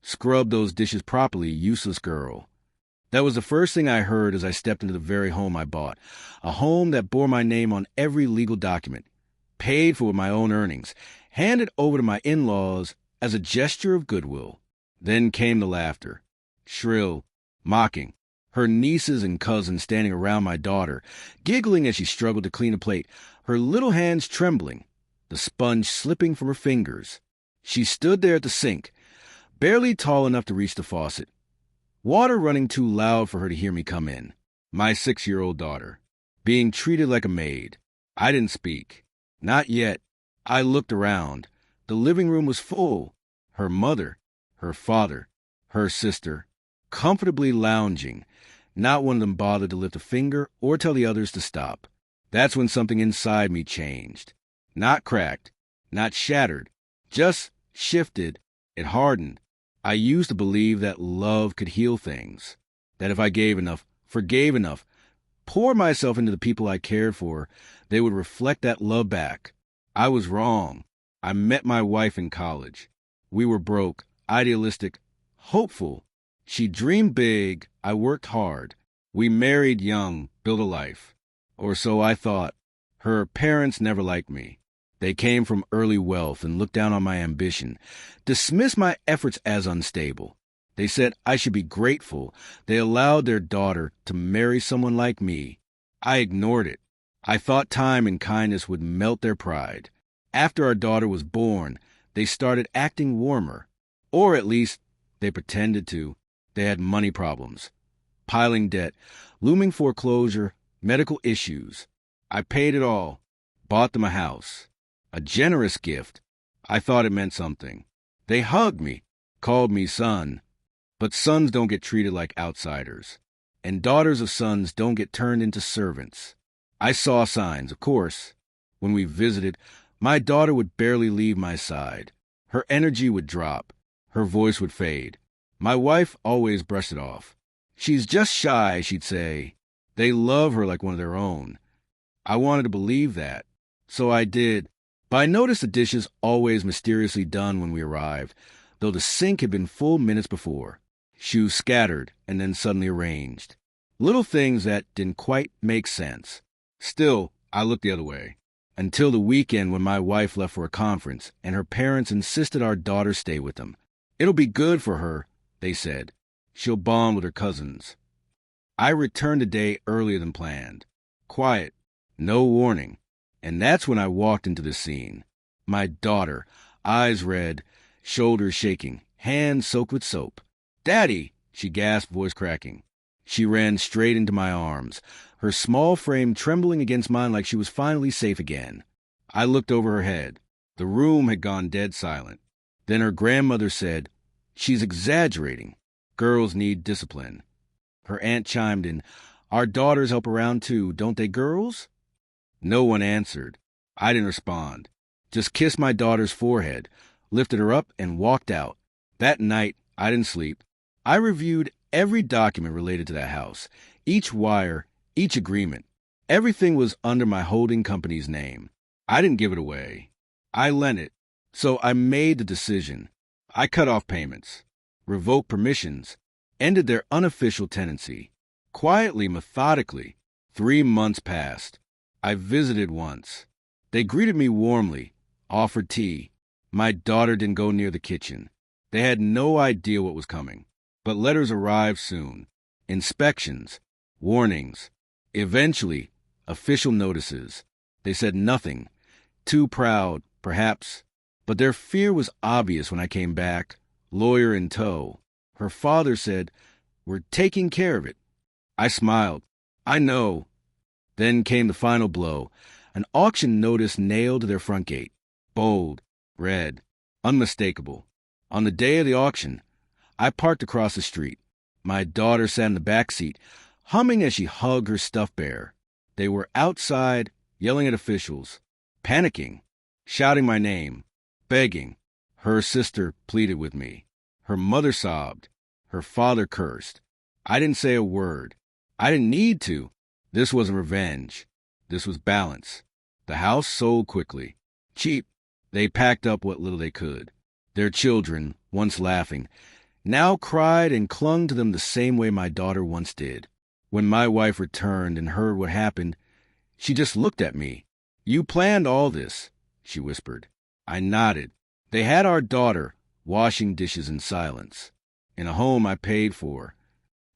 Scrub those dishes properly, useless girl. That was the first thing I heard as I stepped into the very home I bought, a home that bore my name on every legal document, paid for with my own earnings, handed over to my in-laws as a gesture of goodwill. Then came the laughter, shrill, mocking, her nieces and cousins standing around my daughter, giggling as she struggled to clean a plate, her little hands trembling, the sponge slipping from her fingers. She stood there at the sink, barely tall enough to reach the faucet, water running too loud for her to hear me come in. My 6-year-old daughter, being treated like a maid. I didn't speak. Not yet. I looked around. The living room was full. Her mother, her father, her sister, comfortably lounging. Not one of them bothered to lift a finger or tell the others to stop. That's when something inside me changed. Not cracked, not shattered, just shifted. It hardened. I used to believe that love could heal things, that if I gave enough, forgave enough, poured myself into the people I cared for, they would reflect that love back. I was wrong. I met my wife in college. We were broke, idealistic, hopeful. She dreamed big. I worked hard. We married young, built a life. Or so I thought. Her parents never liked me. They came from early wealth and looked down on my ambition, dismissed my efforts as unstable. They said I should be grateful they allowed their daughter to marry someone like me. I ignored it. I thought time and kindness would melt their pride. After our daughter was born, they started acting warmer. Or at least, they pretended to. They had money problems, piling debt, looming foreclosure, medical issues. I paid it all, bought them a house. A generous gift. I thought it meant something. They hugged me, called me son. But sons don't get treated like outsiders. And daughters of sons don't get turned into servants. I saw signs, of course. When we visited, my daughter would barely leave my side. Her energy would drop. Her voice would fade. My wife always brushed it off. She's just shy, she'd say. They love her like one of their own. I wanted to believe that. So I did. But I noticed the dishes always mysteriously done when we arrived, though the sink had been full minutes before. Shoes scattered and then suddenly arranged. Little things that didn't quite make sense. Still, I looked the other way. Until the weekend when my wife left for a conference and her parents insisted our daughter stay with them. It'll be good for her, they said. She'll bond with her cousins. I returned a day earlier than planned. Quiet. No warning. And that's when I walked into the scene. My daughter, eyes red, shoulders shaking, hands soaked with soap. "Daddy!" she gasped, voice cracking. She ran straight into my arms, her small frame trembling against mine like she was finally safe again. I looked over her head. The room had gone dead silent. Then her grandmother said, "She's exaggerating. Girls need discipline." Her aunt chimed in, "Our daughters help around too, don't they, girls?" No one answered. I didn't respond. Just kissed my daughter's forehead, lifted her up, and walked out. That night, I didn't sleep. I reviewed every document related to that house, each wire, each agreement. Everything was under my holding company's name. I didn't give it away. I lent it. So I made the decision. I cut off payments, revoked permissions, ended their unofficial tenancy. Quietly, methodically, 3 months passed. I visited once. They greeted me warmly, offered tea. My daughter didn't go near the kitchen. They had no idea what was coming. But letters arrived soon. Inspections, warnings, eventually, official notices. They said nothing. Too proud, perhaps. But their fear was obvious when I came back, lawyer in tow. Her father said, "We're taking care of it." I smiled. I know. Then came the final blow. An auction notice nailed to their front gate. Bold, red, unmistakable. On the day of the auction, I parked across the street. My daughter sat in the back seat, humming as she hugged her stuffed bear. They were outside, yelling at officials, panicking, shouting my name, begging. Her sister pleaded with me. Her mother sobbed. Her father cursed. I didn't say a word. I didn't need to. This wasn't revenge. This was balance. The house sold quickly. Cheap. They packed up what little they could. Their children, once laughing, now cried and clung to them the same way my daughter once did. When my wife returned and heard what happened, she just looked at me. "You planned all this," she whispered. I nodded. They had our daughter washing dishes in silence, in a home I paid for.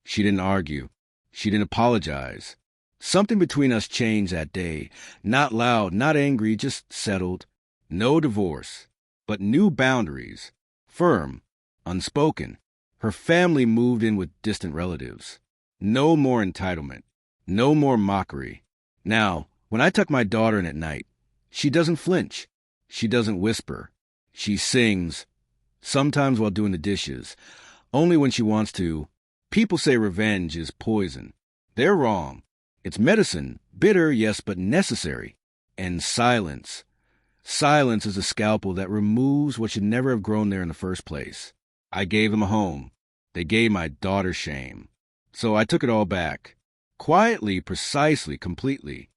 She didn't argue. She didn't apologize. Something between us changed that day. Not loud, not angry, just settled. No divorce, but new boundaries. Firm, unspoken. Her family moved in with distant relatives. No more entitlement. No more mockery. Now, when I tuck my daughter in at night, she doesn't flinch. She doesn't whisper. She sings, sometimes while doing the dishes, only when she wants to. People say revenge is poison. They're wrong. It's medicine, bitter, yes, but necessary. And silence. Silence is a scalpel that removes what should never have grown there in the first place. I gave them a home. They gave my daughter shame. So I took it all back. Quietly, precisely, completely.